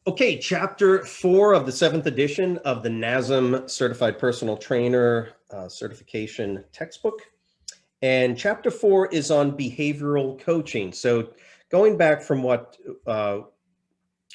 Okay, chapter 4 of the 7th edition of the NASM Certified Personal Trainer Certification Textbook. And chapter 4 is on behavioral coaching. So going back from what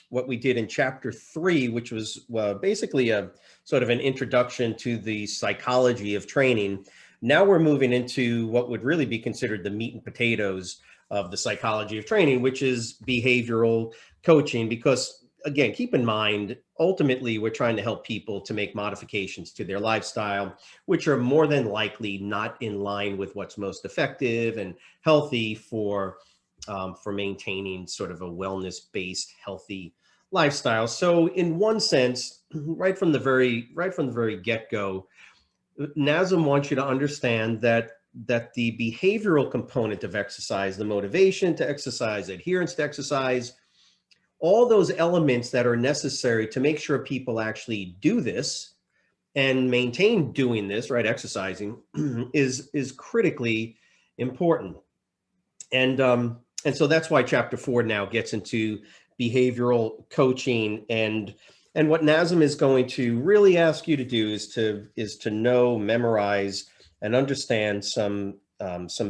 we did in chapter 3, which was basically a sort of an introduction to the psychology of training, now we're moving into what would really be considered the meat and potatoes of the psychology of training, which is behavioral coaching. Because again, keep in mind, ultimately, we're trying to help people to make modifications to their lifestyle, which are more than likely not in line with what's most effective and healthy for maintaining sort of a wellness-based, healthy lifestyle. So, in one sense, right from the very get-go, NASM wants you to understand that the behavioral component of exercise, the motivation to exercise, adherence to exercise, all those elements that are necessary to make sure people actually do this and maintain doing this, right, exercising, is critically important. And so that's why chapter 4 now gets into behavioral coaching, and what NASM is going to really ask you to do is to know, memorize, and understand some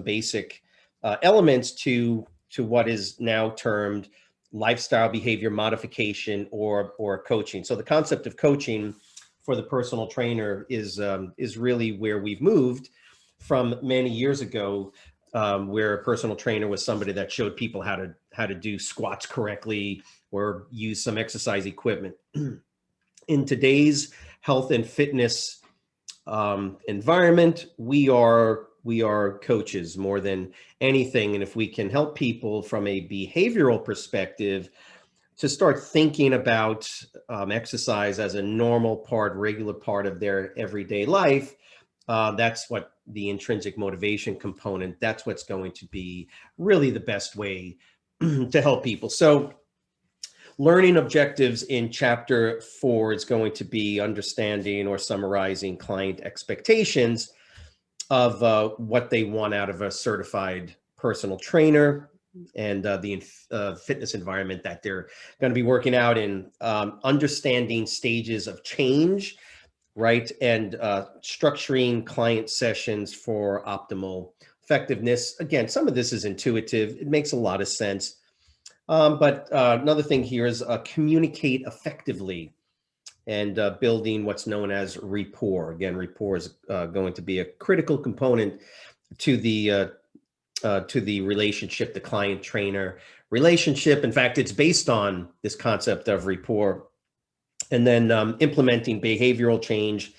basic elements to what is now termed lifestyle behavior modification or coaching. So the concept of coaching for the personal trainer is really where we've moved from many years ago, where a personal trainer was somebody that showed people how to do squats correctly or use some exercise equipment. In today's health and fitness environment, we are coaches more than anything, and if we can help people from a behavioral perspective to start thinking about exercise as a normal part, regular part of their everyday life, that's what the intrinsic motivation component, that's what's going to be really the best way to help people. So learning objectives in chapter 4 is going to be understanding or summarizing client expectations of what they want out of a certified personal trainer, and the fitness environment that they're going to be working out in, understanding stages of change, right? And structuring client sessions for optimal effectiveness. Again, some of this is intuitive. It makes a lot of sense. But another thing here is communicate effectively and building what's known as rapport. Again, rapport is going to be a critical component to the relationship, the client-trainer relationship. In fact, it's based on this concept of rapport. And then implementing behavioral change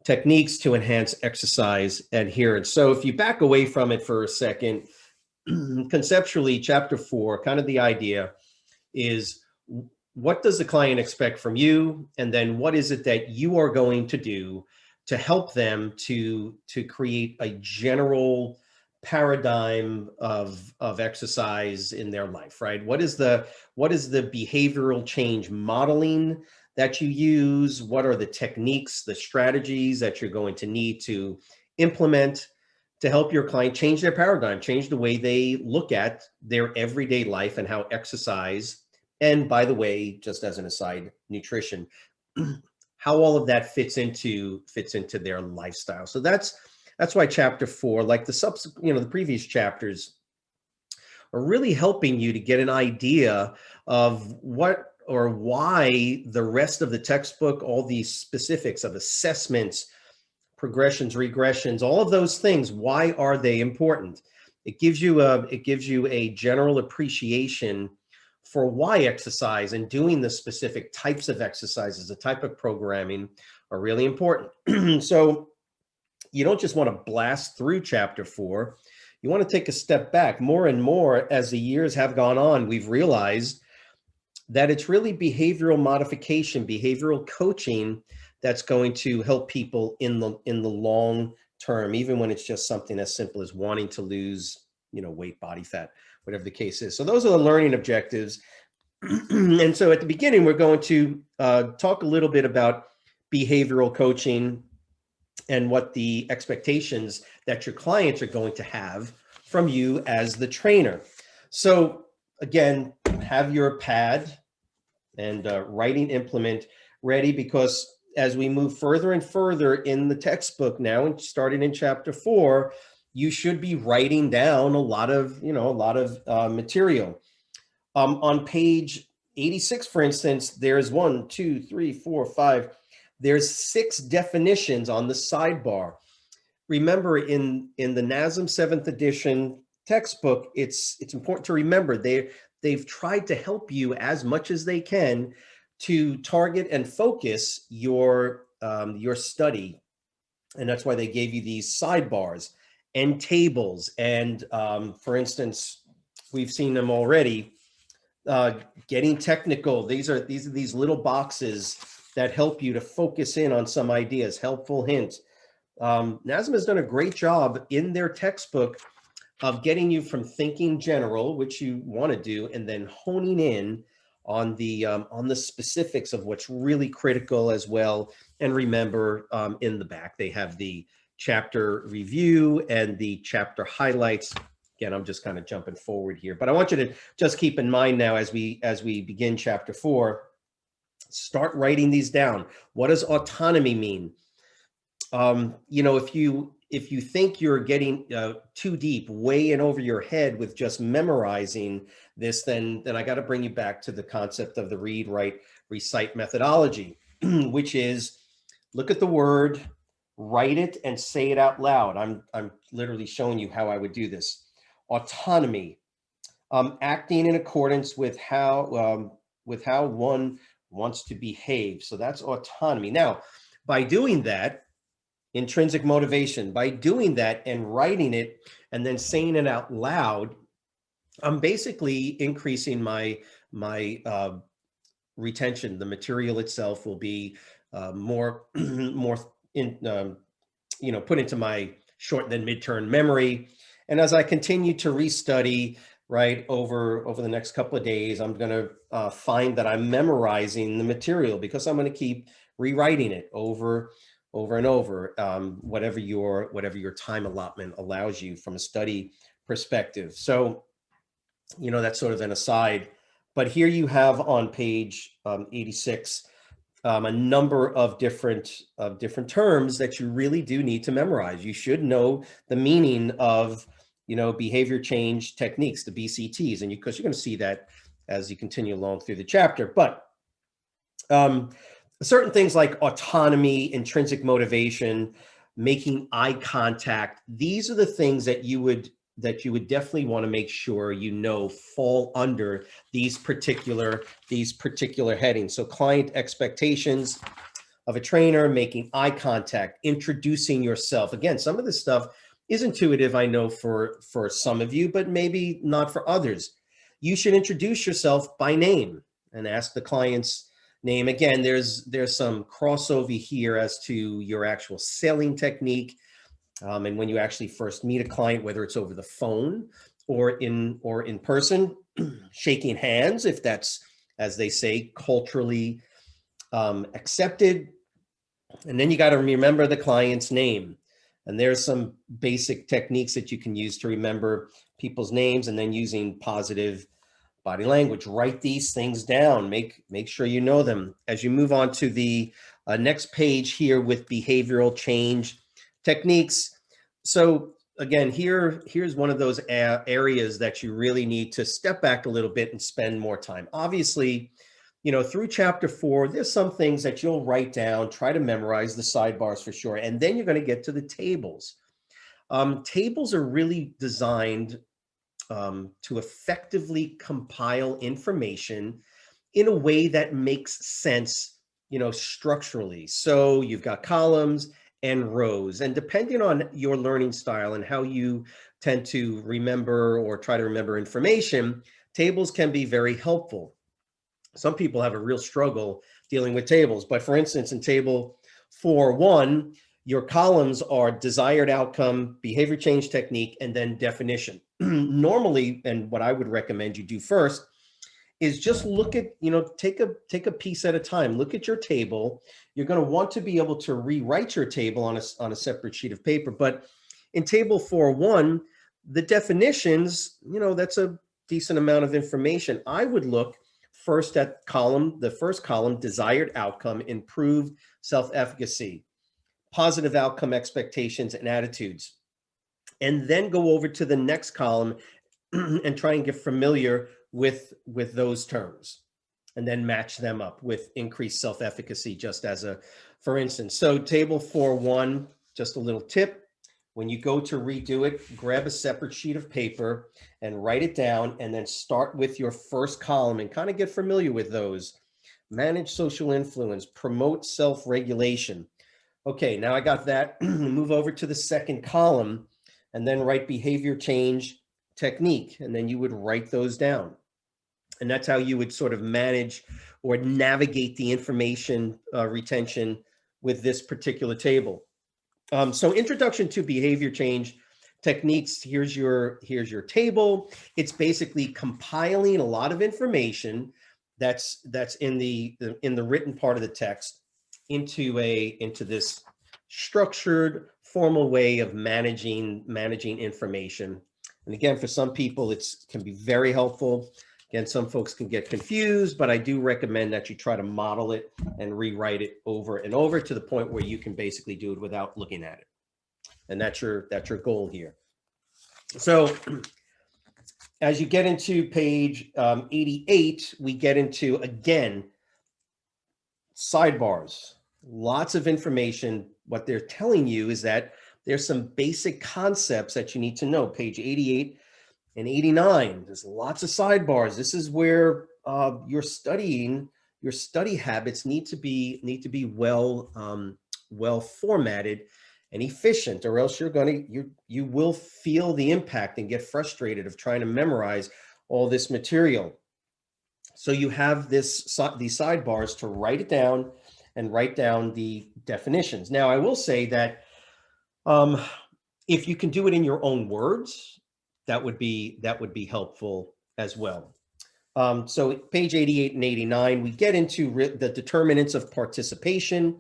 techniques to enhance exercise adherence. So if you back away from it for a second, conceptually, chapter 4, kind of the idea is, what does the client expect from you? And then what is it that you are going to do to help them to create a general paradigm of exercise in their life, right? What is the behavioral change modeling that you use? What are the techniques, the strategies that you're going to need to implement to help your client change their paradigm, change the way they look at their everyday life and how exercise, and by the way, just as an aside, nutrition, how all of that fits into their lifestyle. So that's why chapter 4, like the previous chapters, are really helping you to get an idea of what or why the rest of the textbook, all these specifics of assessments, progressions, regressions, all of those things, why are they important? It gives you a general appreciation for why exercise and doing the specific types of exercises, the type of programming, are really important. So you don't just want to blast through chapter 4. You want to take a step back. More and more as the years have gone on, we've realized that it's really behavioral modification, behavioral coaching that's going to help people in the long term, even when it's just something as simple as wanting to lose, weight, body fat, whatever the case is. So those are the learning objectives. And so at the beginning, we're going to talk a little bit about behavioral coaching and what the expectations that your clients are going to have from you as the trainer. So again, have your pad and writing, implement, ready, because as we move further and further in the textbook now, and starting in chapter 4, you should be writing down a lot of, material. On page 86, for instance, there's 1, 2, 3, 4, 5. There's 6 definitions on the sidebar. Remember, in the NASM 7th edition textbook, it's important to remember they've tried to help you as much as they can to target and focus your study, and that's why they gave you these sidebars and tables. And for instance, we've seen them already. Getting technical. These are these little boxes that help you to focus in on some ideas. Helpful hint. NASM has done a great job in their textbook of getting you from thinking general, which you want to do, and then honing in on the specifics of what's really critical as well. And remember, in the back they have the chapter review and the chapter highlights. Again, I'm just kind of jumping forward here, but I want you to just keep in mind now as we begin chapter 4, start writing these down. What does autonomy mean? If you think you're getting too deep, way in over your head with just memorizing this, then I got to bring you back to the concept of the read, write, recite methodology, which is look at the word, write it, and say it out loud. I'm literally showing you how I would do this. Autonomy, acting in accordance with how one wants to behave. So that's autonomy. Now, by doing that, intrinsic motivation, by doing that and writing it and then saying it out loud, I'm basically increasing my retention. The material itself will be more put into my short then midterm memory. And as I continue to restudy, right, over the next couple of days, I'm going to find that I'm memorizing the material, because I'm going to keep rewriting it over and over, whatever your time allotment allows you from a study perspective. So, that's sort of an aside. But here you have on page 86 a number of different terms that you really do need to memorize. You should know the meaning of behavior change techniques, the BCTs, and because you're going to see that as you continue along through the chapter. But certain things like autonomy, intrinsic motivation, making eye contact, these are the things that you would definitely want to make sure fall under these particular headings. So client expectations of a trainer, making eye contact, introducing yourself. Again, some of this stuff is intuitive, I know, for some of you, but maybe not for others. You should introduce yourself by name and ask the client's name. Again, there's some crossover here as to your actual selling technique. And when you actually first meet a client, whether it's over the phone or in person, shaking hands, if that's, as they say, culturally accepted. And then you got to remember the client's name. And there's some basic techniques that you can use to remember people's names, and then using positive body language. Write these things down. Make sure you know them. As you move on to the next page here with behavioral change techniques. So again, here's one of those areas that you really need to step back a little bit and spend more time. Obviously, through chapter 4, there's some things that you'll write down, try to memorize the sidebars for sure. And then you're going to get to the tables. Tables are really designed to effectively compile information in a way that makes sense, structurally. So you've got columns and rows, and depending on your learning style and how you tend to remember or try to remember information, tables can be very helpful. Some people have a real struggle dealing with tables, but for instance, in table 4.1, your columns are desired outcome, behavior change technique, and then definition. Normally, and what I would recommend you do first is just look at, take a piece at a time. Look at your table. You're going to want to be able to rewrite your table on a separate sheet of paper. But in table 4.1, the definitions, that's a decent amount of information. I would look first the first column, desired outcome, improved self-efficacy, positive outcome expectations and attitudes. And then go over to the next column and try and get familiar with those terms, and then match them up with increased self-efficacy, just as a, for instance. So table 4.1, just a little tip. When you go to redo it, grab a separate sheet of paper and write it down, and then start with your first column and kind of get familiar with those. Manage social influence, promote self-regulation. Okay, now I got that. Move over to the second column and then write behavior change technique. And then you would write those down. And that's how you would sort of manage or navigate the information retention with this particular table. So introduction to behavior change techniques. Here's your table. It's basically compiling a lot of information that's in the written part of the text into this structured, formal way of managing information. And again, for some people, it can be very helpful. Again, some folks can get confused, but I do recommend that you try to model it and rewrite it over and over to the point where you can basically do it without looking at it. And that's your goal here. So as you get into page 88, we get into, again, sidebars. Lots of information. What they're telling you is that there's some basic concepts that you need to know. Page 88 and 89, there's lots of sidebars. This is where your study habits need to be well formatted and efficient, or else you will feel the impact and get frustrated of trying to memorize all this material. So you have these sidebars to write it down and write down the definitions. Now, I will say that if you can do it in your own words, that would be helpful as well. So page 88 and 89, we get into the determinants of participation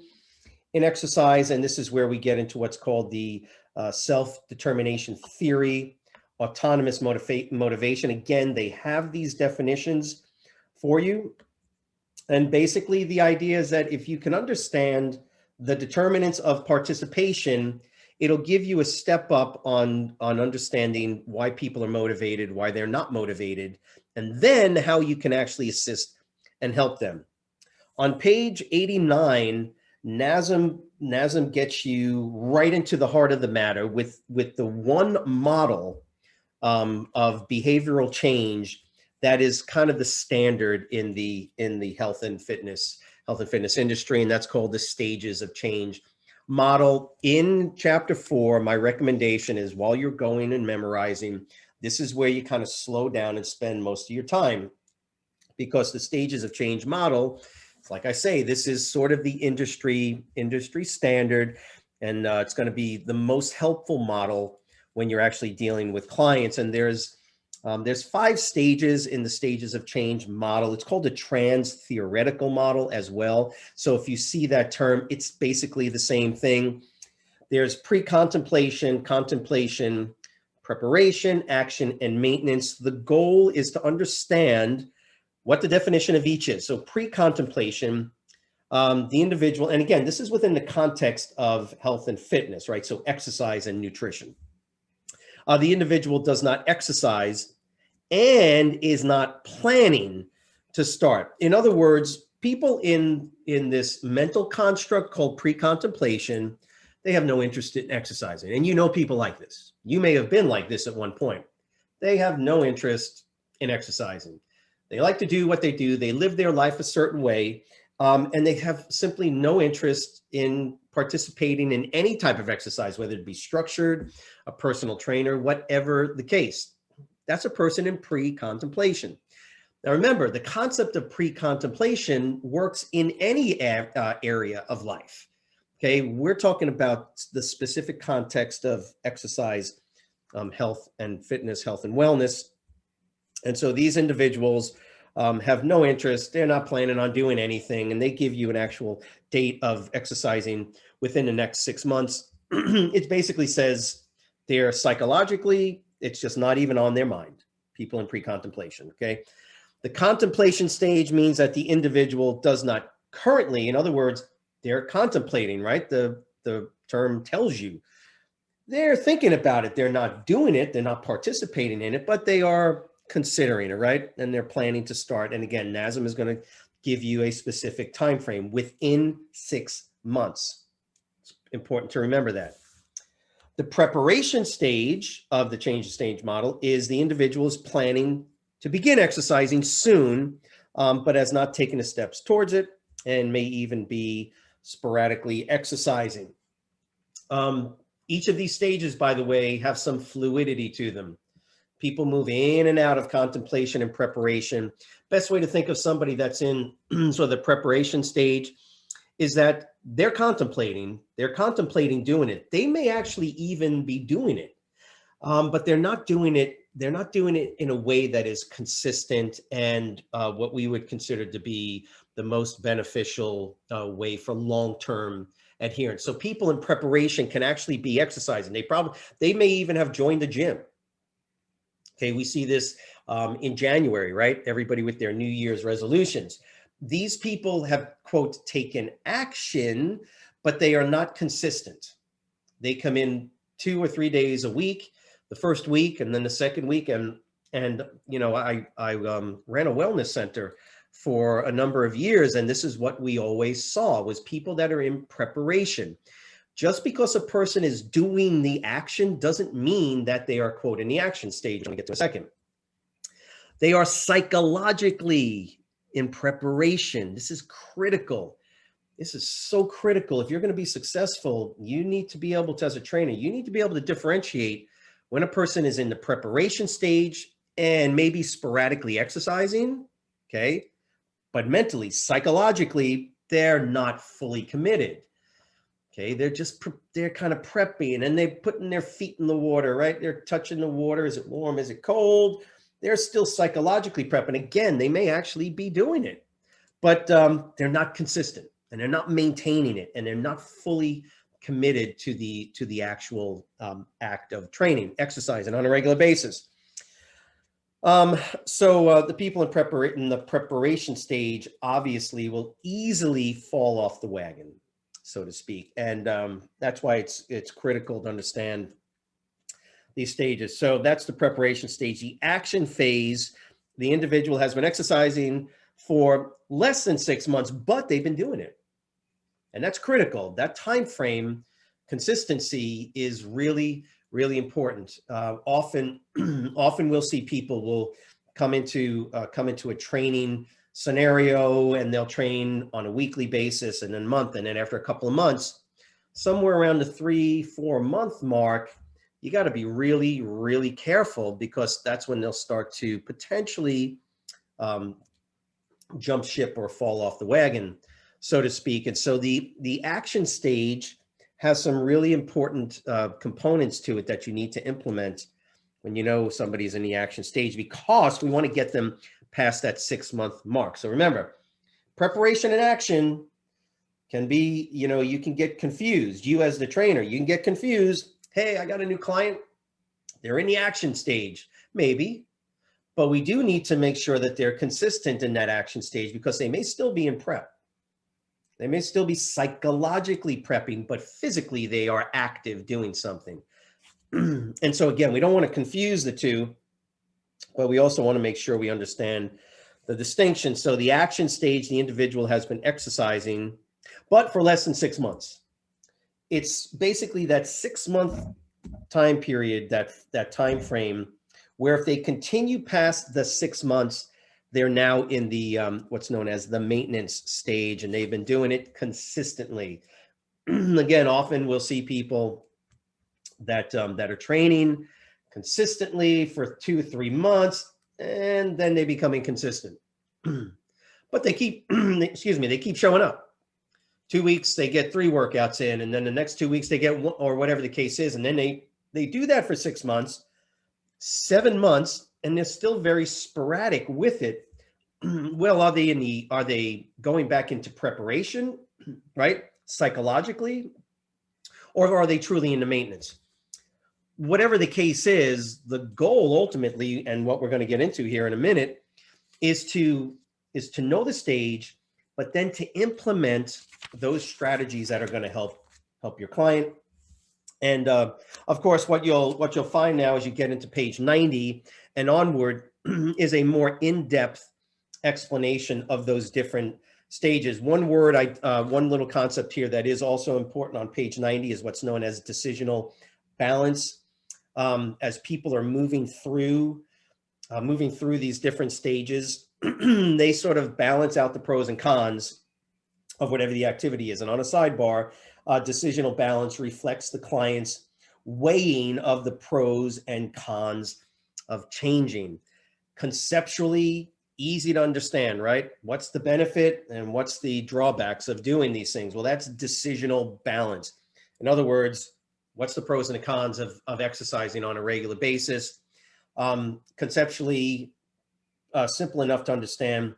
in exercise, and this is where we get into what's called the self-determination theory, autonomous motivation. Again, they have these definitions for you. And basically the idea is that if you can understand the determinants of participation, it'll give you a step up on understanding why people are motivated, why they're not motivated, and then how you can actually assist and help them. On page 89, NASM gets you right into the heart of the matter with the one model of behavioral change that is kind of the standard in the health and fitness industry, and that's called the stages of change model. In chapter 4, my recommendation is, while you're going and memorizing, this is where you kind of slow down and spend most of your time, because the stages of change model, like I say, this is sort of the industry standard, and it's going to be the most helpful model when you're actually dealing with clients. And there's 5 stages in the stages of change model. It's called a trans-theoretical model as well. So if you see that term, it's basically the same thing. There's pre-contemplation, contemplation, preparation, action, and maintenance. The goal is to understand what the definition of each is. So pre-contemplation, the individual, and again, this is within the context of health and fitness, right? So exercise and nutrition. The individual does not exercise and is not planning to start. In other words, people in this mental construct called pre-contemplation, they have no interest in exercising. And you know people like this. You may have been like this at one point. They have no interest in exercising. They like to do what they do. They live their life a certain way, and they have simply no interest in participating in any type of exercise, whether it be structured, a personal trainer, whatever the case. That's a person in pre-contemplation. Now remember, the concept of pre-contemplation works in any area of life. Okay, we're talking about the specific context of exercise, health and fitness, health and wellness. And so these individuals have no interest. They're not planning on doing anything, and they give you an actual date of exercising within the next 6 months. It basically says they're psychologically, it's just not even on their mind, people in pre-contemplation, okay? The contemplation stage means that the individual does not currently, in other words, they're contemplating, right? The term tells you they're thinking about it. They're not doing it. They're not participating in it, but they are considering it, right? And they're planning to start. And again, NASM is going to give you a specific time frame within 6 months. It's important to remember that. The preparation stage of the change of stage model is the individual is planning to begin exercising soon, but has not taken the steps towards it and may even be sporadically exercising. Each of these stages, by the way, have some fluidity to them. People move in and out of contemplation and preparation. Best way to think of somebody that's in sort of the preparation stage is that they're contemplating doing it. They may actually even be doing it, but they're not doing it. They're not doing it in a way that is consistent and what we would consider to be the most beneficial way for long-term adherence. So people in preparation can actually be exercising. They may even have joined the gym. Okay, we see this in January, right? Everybody with their New Year's resolutions. These people have, quote, taken action, but they are not consistent. They come in 2 or 3 days a week, the first week, and then the second week. And you know, I ran a wellness center for a number of years, and this is what we always saw was people that are in preparation. Just because a person is doing the action doesn't mean that they are, quote, in the action stage. I'm going to get to a second. They are psychologically in preparation. This is critical. This is so critical. If you're going to be successful, you need to be able to, as a trainer, you need to be able to differentiate when a person is in the preparation stage and maybe sporadically exercising, okay, but mentally, psychologically, they're not fully committed. Okay, they're kind of prepping and they're putting their feet in the water, right? They're touching the water. Is it warm? Is it cold? They're still psychologically prepping. Again, they may actually be doing it, but they're not consistent and they're not maintaining it and they're not fully committed to the actual act of training, exercising on a regular basis. So the people in the preparation stage obviously will easily fall off the wagon, so to speak. And that's why it's critical to understand these stages. So that's the preparation stage. The action phase, the individual has been exercising for less than 6 months, but they've been doing it. And that's critical. That time frame, consistency is really, really important. Often we'll see people will come into a training scenario and they'll train on a weekly basis and then month. And then after a couple of months, somewhere around the 3-4 month mark, you got to be really, really careful because that's when they'll start to potentially jump ship or fall off the wagon, so to speak. And so the action stage has some really important components to it that you need to implement when you know somebody's in the action stage, because we want to get them past that 6 month mark. So remember, preparation and action can be, you know, you can get confused. You as the trainer, you can get confused. Hey, I got a new client. They're in the action stage, maybe, but we do need to make sure that they're consistent in that action stage because they may still be in prep. They may still be psychologically prepping, but physically they are active doing something. And so again, we don't want to confuse the two, but we also want to make sure we understand the distinction. So the action stage, the individual has been exercising, but for less than 6 months. It's basically that 6 month time period, that time frame, where if they continue past the 6 months, they're now in the what's known as the maintenance stage, and they've been doing it consistently. Again, often we'll see people that are training consistently for 2 or 3 months, and then they become inconsistent. But they keep, excuse me, they keep showing up. 2 weeks, they get 3 workouts in, and then the next 2 weeks they get 1, or whatever the case is. And then they do that for 6 months, 7 months, and they're still very sporadic with it. Well, are they going back into preparation, right? Psychologically, or are they truly into maintenance? Whatever the case is, the goal ultimately, and what we're going to get into here in a minute, is to know the stage, but then to implement those strategies that are going to help your client. And of course, what you'll find now as you get into page 90 and onward is a more in-depth explanation of those different stages. One little concept here that is also important on page 90 is what's known as decisional balance. As people are moving through these different stages, they sort of balance out the pros and cons of whatever the activity is. And on a sidebar, decisional balance reflects the client's weighing of the pros and cons of changing. Conceptually, easy to understand, right? What's the benefit and what's the drawbacks of doing these things? Well, that's decisional balance. In other words, what's the pros and the cons of exercising on a regular basis? Conceptually, simple enough to understand,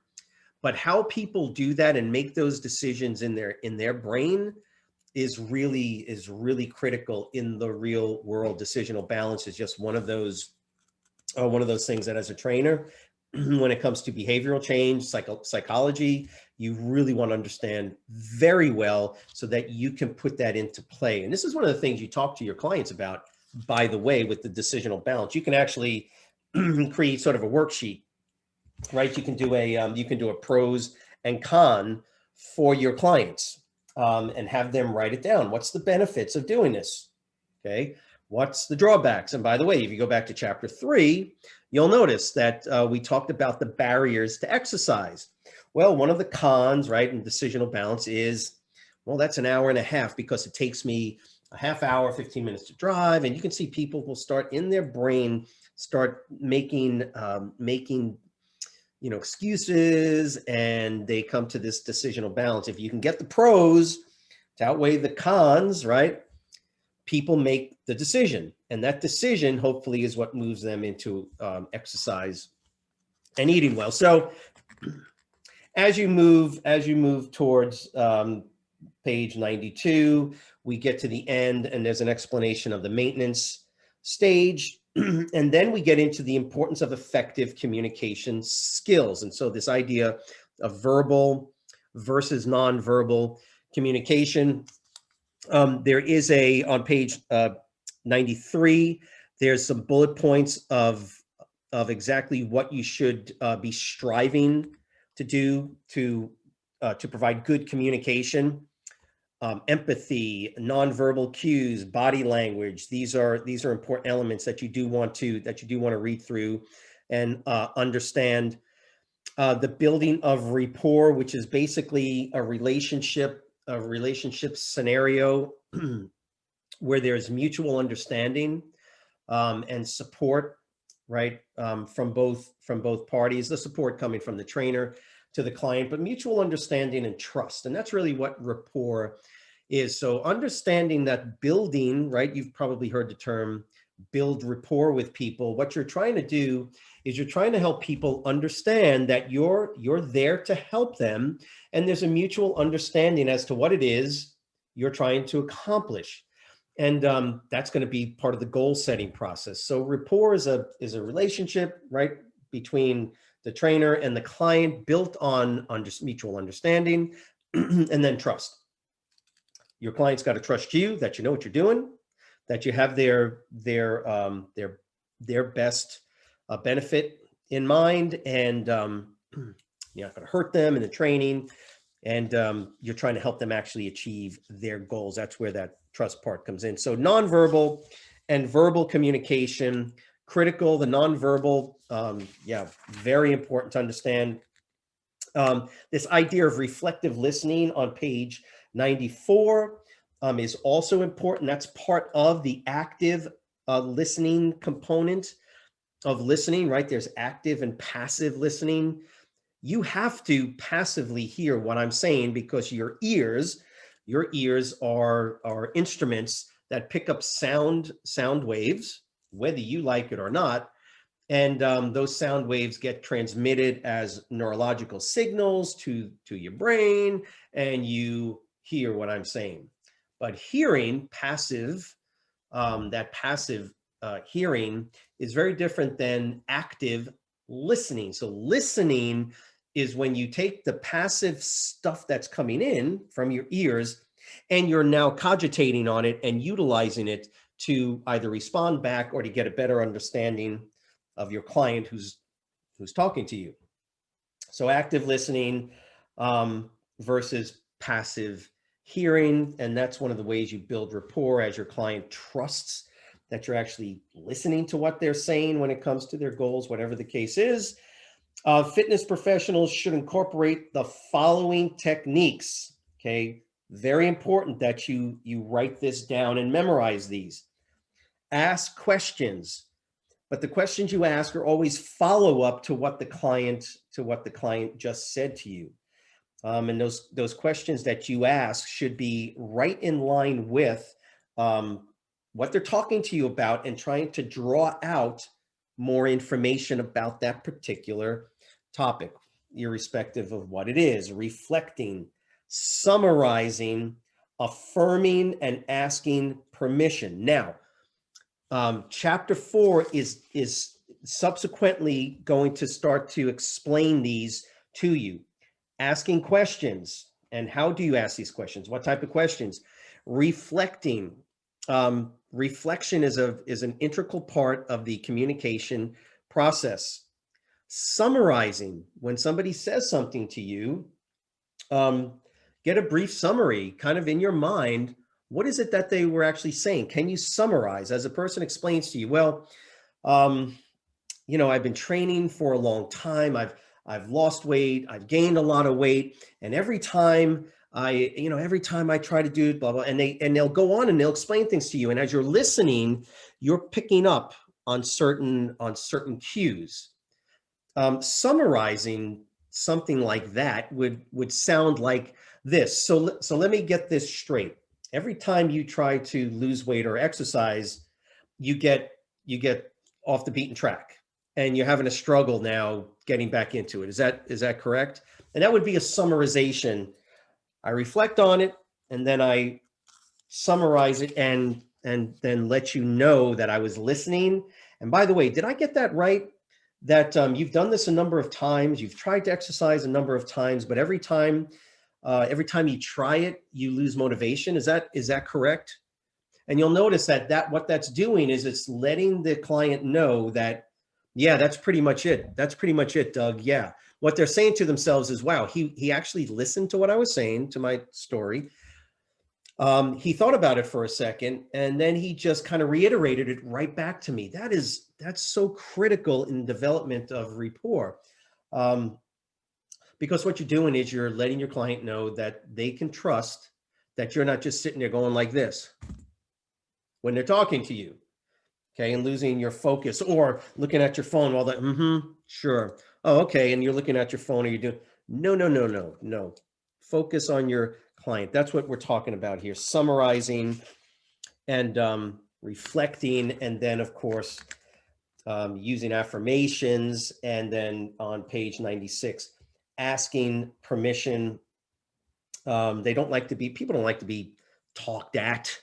but how people do that and make those decisions in their brain is really critical in the real world. Decisional balance is just one of those things that, as a trainer, when it comes to behavioral change, psychology, you really want to understand very well so that you can put that into play. And this is one of the things you talk to your clients about, by the way, with the decisional balance. You can actually create sort of a worksheet, right? You can do a pros and con for your clients, and have them write it down. What's the benefits of doing this? Okay. What's the drawbacks? And by the way, if you go back to chapter 3, you'll notice that we talked about the barriers to exercise. Well, one of the cons, right, in decisional balance is, well, that's an hour and a half because it takes me a half hour, 15 minutes to drive. And you can see people will start in their brain, start making excuses, and they come to this decisional balance. If you can get the pros to outweigh the cons, right, people make the decision, and that decision hopefully is what moves them into exercise and eating well. So as you move towards page 92, we get to the end, and there's an explanation of the maintenance stage. And then we get into the importance of effective communication skills. And so this idea of verbal versus nonverbal communication, there is on page 93, there's some bullet points of exactly what you should be striving to do to provide good communication. Empathy, nonverbal cues, body language. These are important elements that you do want to read through and understand. The building of rapport, which is basically a relationship scenario where there's mutual understanding and support, right, from both parties. The support coming from the trainer to the client, but mutual understanding and trust. And that's really what rapport is. So understanding that building, right, you've probably heard the term build rapport with people. What you're trying to do is you're trying to help people understand that you're there to help them, and there's a mutual understanding as to what it is you're trying to accomplish. And that's going to be part of the goal setting process. So rapport is a relationship, right, between the trainer and the client, built on mutual understanding and then trust. Your client's got to trust you, that you know what you're doing, that you have their best benefit in mind, and you're not going to hurt them in the training, and you're trying to help them actually achieve their goals. That's where that trust part comes in. So nonverbal and verbal communication, critical. The nonverbal, very important to understand. This idea of reflective listening on page 94 is also important. That's part of the active listening component of listening, right? There's active and passive listening. You have to passively hear what I'm saying because your ears are instruments that pick up sound waves, whether you like it or not. And those sound waves get transmitted as neurological signals to your brain, and you hear what I'm saying. But hearing, passive, that passive hearing is very different than active listening. So listening is when you take the passive stuff that's coming in from your ears and you're now cogitating on it and utilizing it to either respond back or to get a better understanding of your client who's talking to you. So active listening versus passive hearing. And that's one of the ways you build rapport, as your client trusts that you're actually listening to what they're saying when it comes to their goals, whatever the case is. Fitness professionals should incorporate the following techniques. Okay, very important that you write this down and memorize these. Ask questions, but the questions you ask are always follow up to what the client just said to you. And those questions that you ask should be right in line with what they're talking to you about, and trying to draw out more information about that particular topic, irrespective of what it is. Reflecting, summarizing, affirming, and asking permission. Now, chapter 4 is subsequently going to start to explain these to you. Asking questions, and how do you ask these questions? What type of questions? Reflecting. Reflection is an integral part of the communication process. Summarizing, when somebody says something to you, get a brief summary kind of in your mind. What is it that they were actually saying? Can you summarize? As a person explains to you, well, I've been training for a long time. I've lost weight. I've gained a lot of weight. And every time I try to do blah, blah, and they'll go on and they'll explain things to you. And as you're listening, you're picking up on certain cues. Summarizing something like that would sound like this. So let me get this straight. Every time you try to lose weight or exercise, you get off the beaten track, and you're having a struggle now getting back into it. Is that correct? And that would be a summarization. I reflect on it, and then I summarize it and then let you know that I was listening. And by the way, did I get that right? That you've done this a number of times, you've tried to exercise a number of times, but every time you try it, you lose motivation. Is that correct? And you'll notice that what that's doing is it's letting the client know that, yeah, that's pretty much it. That's pretty much it, Doug. Yeah. What they're saying to themselves is, wow, he actually listened to what I was saying, to my story. He thought about it for a second, and then he just kind of reiterated it right back to me. That's so critical in development of rapport. Because what you're doing is you're letting your client know that they can trust that you're not just sitting there going like this when they're talking to you, okay, and losing your focus or looking at your phone while they're, sure. Oh, okay, and you're looking at your phone, or you're doing, no. Focus on your client. That's what we're talking about here. Summarizing and reflecting, and then, of course, using affirmations, and then on page 96, asking permission. People don't like to be talked at.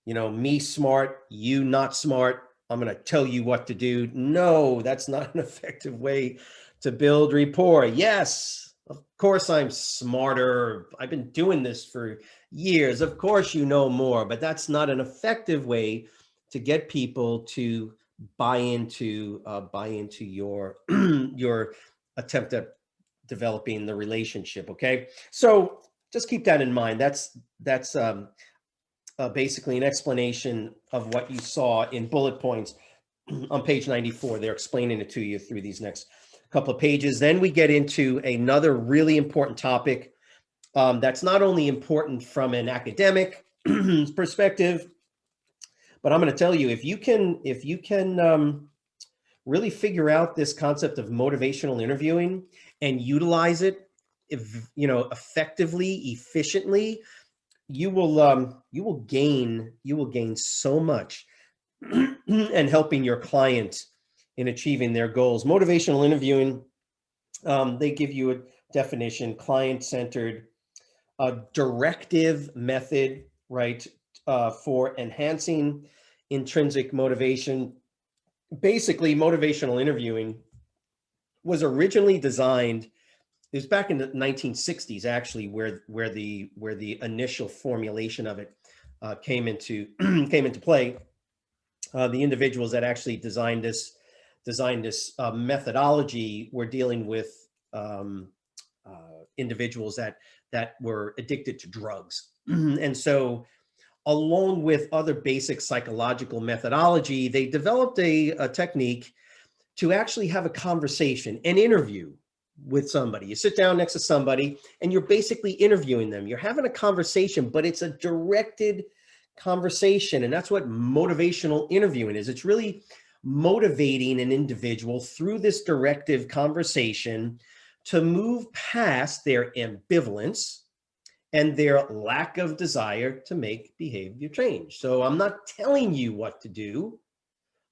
Me smart, you not smart. I'm going to tell you what to do. No, that's not an effective way to build rapport. Yes, of course I'm smarter. I've been doing this for years. Of course you know more, but that's not an effective way to get people to buy into your your attempt at developing the relationship. Okay, so just keep that in mind. That's basically an explanation of what you saw in bullet points on page 94. They're explaining it to you through these next couple of pages. Then we get into another really important topic that's not only important from an academic perspective, but I'm going to tell you, if you can really figure out this concept of motivational interviewing and utilize it, effectively, efficiently, you will gain so much and helping your client in achieving their goals. Motivational interviewing, they give you a definition: client-centered, directive method, right, for enhancing intrinsic motivation. Basically, motivational interviewing was originally designed, it was back in the 1960s, actually, where the initial formulation of it came into came into play. The individuals that actually designed this methodology were dealing with individuals that were addicted to drugs. And so, along with other basic psychological methodology, they developed a technique to actually have a conversation, an interview with somebody. You sit down next to somebody and you're basically interviewing them. You're having a conversation, but it's a directed conversation. And that's what motivational interviewing is. It's really motivating an individual through this directive conversation to move past their ambivalence and their lack of desire to make behavior change. So I'm not telling you what to do.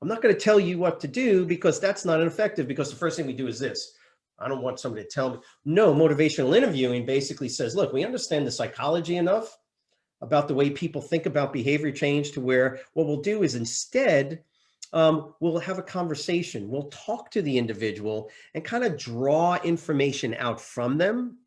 I'm not going to tell you what to do, because that's not effective, because the first thing we do is this. I don't want somebody to tell me. No, motivational interviewing basically says, look, we understand the psychology enough about the way people think about behavior change to where what we'll do is instead, we'll have a conversation. We'll talk to the individual and kind of draw information out from them,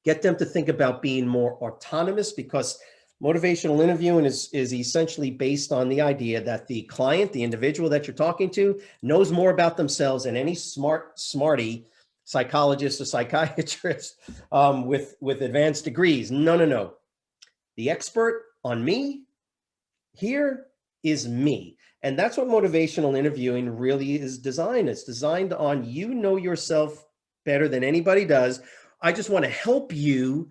get them to think about being more autonomous, because motivational interviewing is essentially based on the idea that the client, the individual that you're talking to, knows more about themselves than any smarty psychologist or psychiatrist with advanced degrees. No. The expert on me here is me. And that's what motivational interviewing really is designed. It's designed on, you know yourself better than anybody does. I just want to help you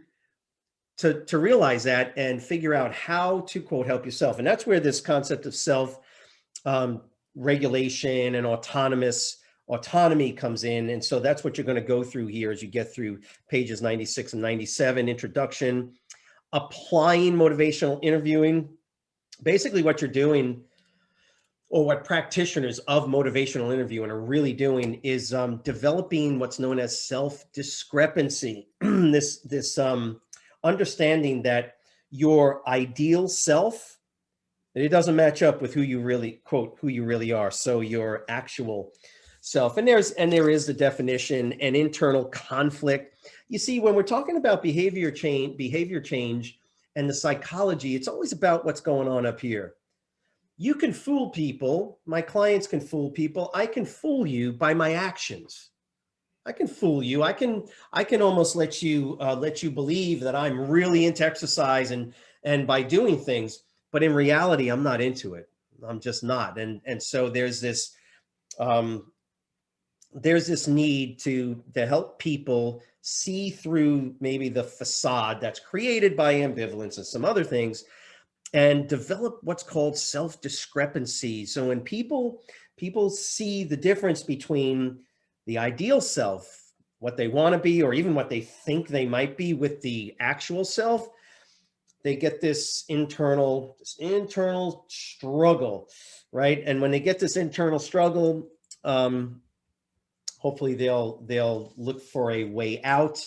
to realize that and figure out how to, quote, help yourself. And that's where this concept of self regulation and autonomy comes in. And so that's what you're going to go through here as you get through pages 96 and 97, introduction, applying motivational interviewing. Basically what you're doing, or what practitioners of motivational interviewing are really doing, is developing what's known as self-discrepancy. this understanding that your ideal self, it doesn't match up with who you really, quote, who you really are. So your actual self. And there is the definition, an internal conflict. You see, when we're talking about behavior change and the psychology, it's always about what's going on up here. You can fool people. My clients can fool people. I can fool you by my actions. I can fool you. I can almost let you believe that I'm really into exercise and by doing things, but in reality, I'm not into it. I'm just not. And so there's this need to help people see through maybe the facade that's created by ambivalence and some other things, and develop what's called self-discrepancy. So when people see the difference between the ideal self, what they want to be, or even what they think they might be, with the actual self, they get this internal struggle, right? And when they get this internal struggle, hopefully they'll look for a way out.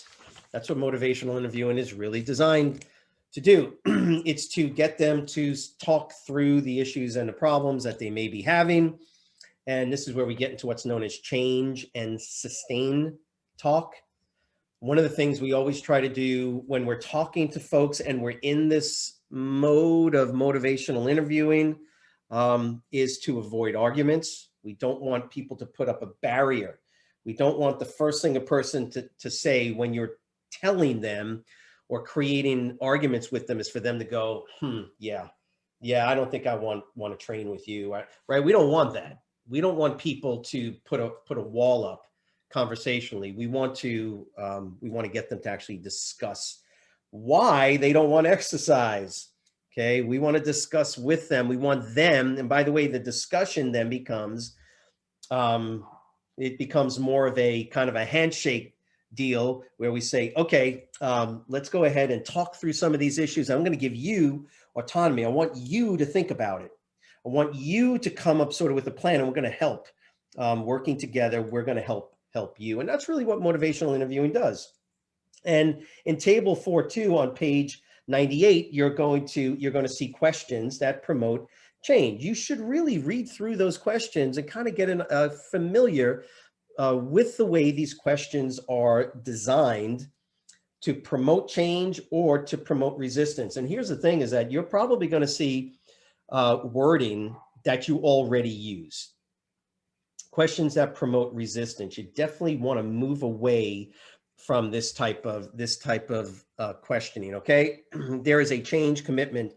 That's what motivational interviewing is really designed to do. It's to get them to talk through the issues and the problems that they may be having. And this is where we get into what's known as change and sustain talk. One of the things we always try to do when we're talking to folks and we're in this mode of motivational interviewing is to avoid arguments. We don't want people to put up a barrier. We don't want the first thing a person to say when you're telling them or creating arguments with them is for them to go, yeah, I don't think I want to train with you, right? We don't want that. We don't want people to put a wall up conversationally. We want to get them to actually discuss why they don't want to exercise. Okay, we want to discuss with them. We want them, and by the way, the discussion then becomes it becomes more of a kind of a handshake deal where we say, okay, let's go ahead and talk through some of these issues. I'm going to give you autonomy. I want you to think about it. I want you to come up sort of with a plan, and we're going to help. Working together, we're going to help you. And that's really what motivational interviewing does. And in table 4.2 on page 98, you're going to see questions that promote change. You should really read through those questions and kind of get familiar with the way these questions are designed to promote change or to promote resistance. And here's the thing is that you're probably going to see wording that you already use. Questions that promote resistance. You definitely want to move away from this type of questioning. Okay, there is a change commitment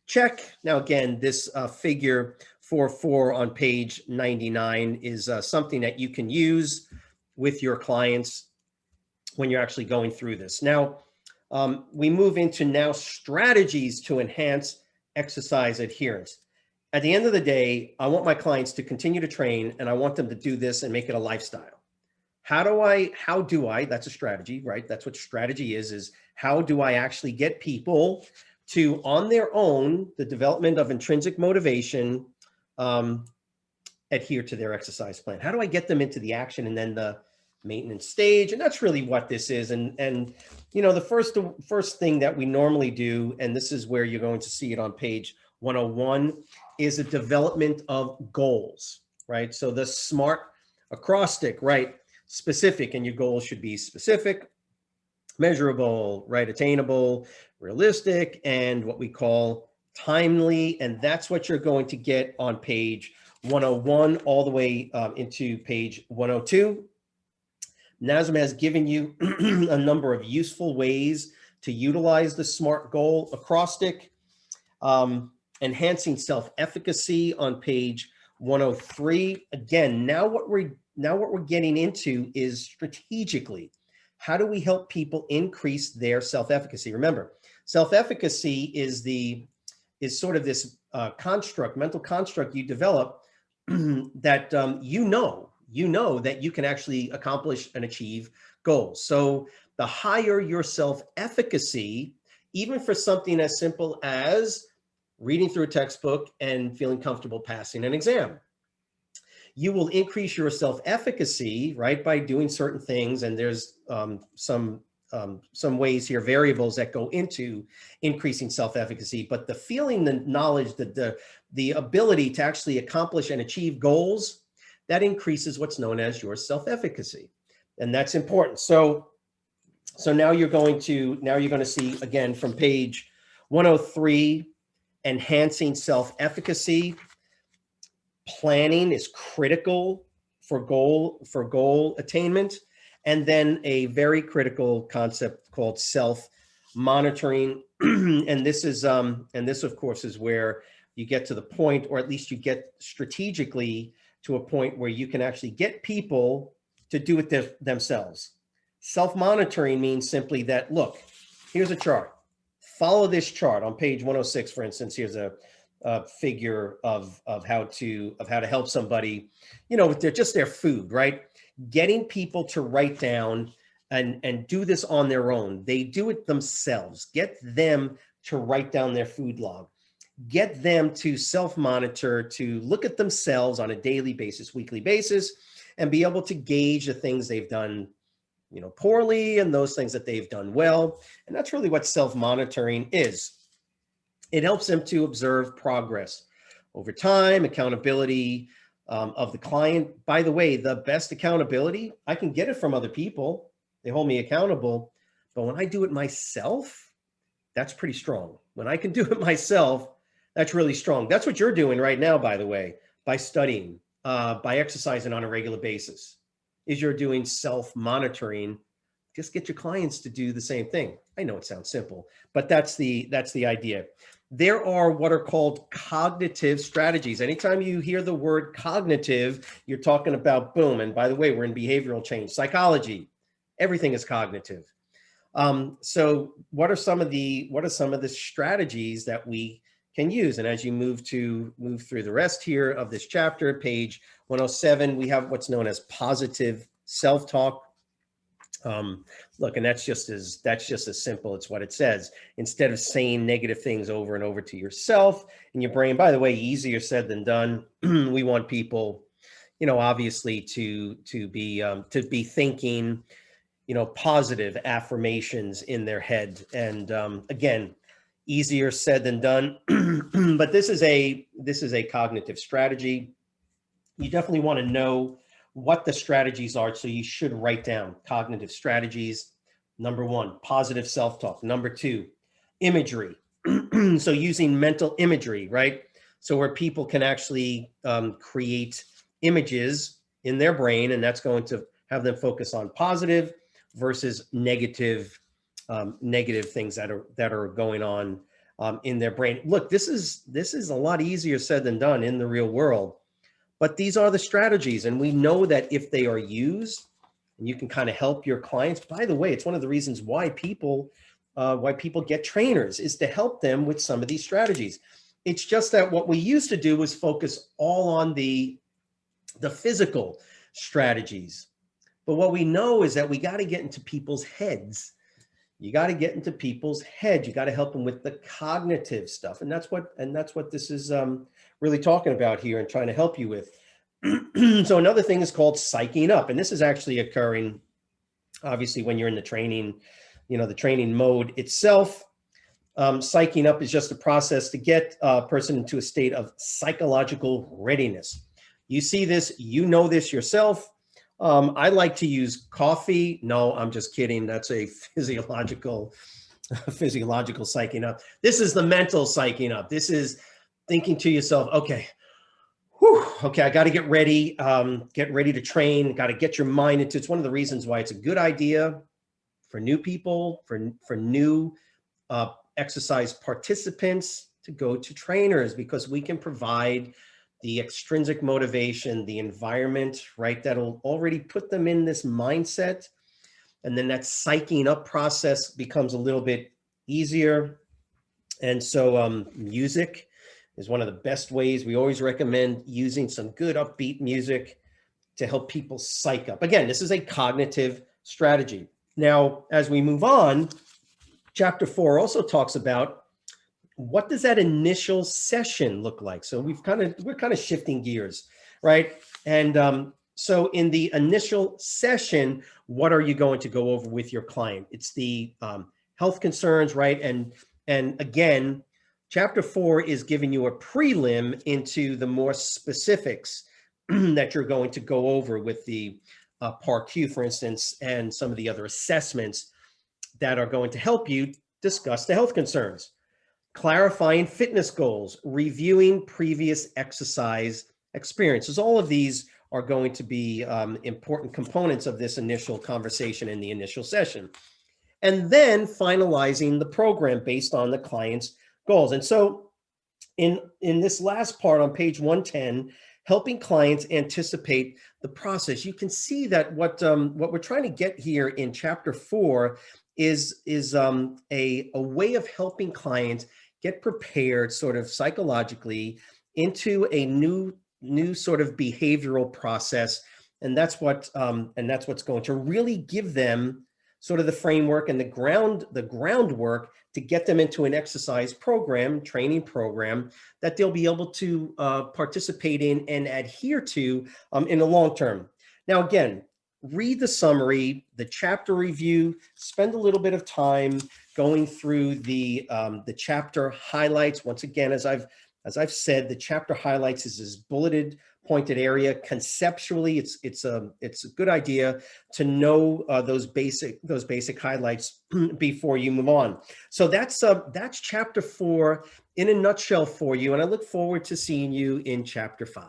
check. Now, again, this figure 4.4 on page 99 is something that you can use with your clients when you're actually going through this. Now, we move into now strategies to enhance exercise adherence. At the end of the day, I want my clients to continue to train, and I want them to do this and make it a lifestyle. How do I, that's a strategy, right? That's what strategy is how do I actually get people to, on their own, the development of intrinsic motivation, adhere to their exercise plan? How do I get them into the action and then the maintenance stage? And that's really what this is. And you know, the first thing that we normally do, and this is where you're going to see it on page 101, is a development of goals, right? So the SMART acrostic, right? Specific, and your goals should be specific, measurable, right? Attainable, realistic, and what we call timely. And that's what you're going to get on page 101 all the way into page 102. NASM has given you a number of useful ways to utilize the SMART goal acrostic. Enhancing self-efficacy on page 103. Again, now what we're getting into is strategically, how do we help people increase their self-efficacy? Remember, self-efficacy is sort of this mental construct you develop that you know that you can actually accomplish and achieve goals. So the higher your self-efficacy, even for something as simple as reading through a textbook and feeling comfortable passing an exam, you will increase your self-efficacy, right, by doing certain things. And there's some ways here, variables that go into increasing self-efficacy. But the feeling, the knowledge, the ability to actually accomplish and achieve goals, that increases what's known as your self-efficacy, and that's important. So now you're going to see again from page 103, enhancing self-efficacy. Planning is critical for goal attainment, and then a very critical concept called self-monitoring. And this of course is where you get to the point, or at least you get strategically to a point where you can actually get people to do it themselves. Self-monitoring means simply that, look, here's a chart. Follow this chart on page 106, for instance. Here's a figure of how to help somebody, you know, with their food, right? Getting people to write down and do this on their own. They do it themselves. Get them to write down their food log. Get them to self-monitor, to look at themselves on a daily basis, weekly basis, and be able to gauge the things they've done, you know, poorly, and those things that they've done well. And that's really what self-monitoring is. It helps them to observe progress over time, accountability of the client. By the way, the best accountability, I can get it from other people. They hold me accountable. But when I do it myself, that's pretty strong. When I can do it myself, that's really strong. That's what you're doing right now, by the way, by studying, by exercising on a regular basis, is you're doing self-monitoring. Just get your clients to do the same thing. I know it sounds simple, but that's the idea. There are what are called cognitive strategies. Anytime you hear the word cognitive, you're talking about boom. And by the way, we're in behavioral change, psychology, everything is cognitive. So what are some of the strategies that we can use? And as you move through the rest here of this chapter, page 107, we have what's known as positive self-talk. Look, and that's just as simple. It's what it says. Instead of saying negative things over and over to yourself and your brain, by the way, easier said than done. We want people, you know, obviously to be thinking, you know, positive affirmations in their head. And again, easier said than done. But this is a cognitive strategy. You definitely want to know what the strategies are. So you should write down cognitive strategies. Number one, positive self-talk. Number two, imagery. So using mental imagery, right? So where people can actually create images in their brain, and that's going to have them focus on positive versus negative, negative things that are going on in their brain. Look, this is a lot easier said than done in the real world, but these are the strategies, and we know that if they are used, and you can kind of help your clients. By the way, it's one of the reasons why people get trainers, is to help them with some of these strategies. It's just that what we used to do was focus all on the physical strategies. But what we know is that we got to get into people's heads. You got to get into people's heads. You got to help them with the cognitive stuff. And that's what this is really talking about here and trying to help you with. So another thing is called psyching up. And this is actually occurring, obviously, when you're in the training, the training mode itself. Psyching up is just a process to get a person into a state of psychological readiness. You see this, you know this yourself. I like to use coffee. No, I'm just kidding. That's a physiological psyching up. This is the mental psyching up. This is thinking to yourself, okay, okay, I got to get ready to train, got to get your mind into. It's one of the reasons why it's a good idea for new people, for new exercise participants to go to trainers, because we can provide the extrinsic motivation, the environment, right? That'll already put them in this mindset. And then that psyching up process becomes a little bit easier. And so music is one of the best ways. We always recommend using some good upbeat music to help people psych up. Again, this is a cognitive strategy. Now, as we move on, chapter 4 also talks about what does that initial session look like? So we're kind of shifting gears, right? And so in the initial session, what are you going to go over with your client? It's the health concerns, right? And again, chapter 4 is giving you a prelim into the more specifics that you're going to go over with the PAR-Q, for instance, and some of the other assessments that are going to help you discuss the health concerns. Clarifying fitness goals, reviewing previous exercise experiences. All of these are going to be important components of this initial conversation in the initial session. And then finalizing the program based on the client's goals. And so in this last part on page 110, helping clients anticipate the process, you can see that what we're trying to get here in chapter 4 is a way of helping clients get prepared sort of psychologically into a new sort of behavioral process. And that's what's going to really give them sort of the framework and the groundwork to get them into an exercise program, training program that they'll be able to participate in and adhere to in the long term. Now, again, read the summary, the chapter review, spend a little bit of time going through the chapter highlights. Once again, as I've said, the chapter highlights is this bulleted, pointed area. Conceptually, it's a good idea to know those basic highlights before you move on. So that's chapter 4 in a nutshell for you, and I look forward to seeing you in chapter 5.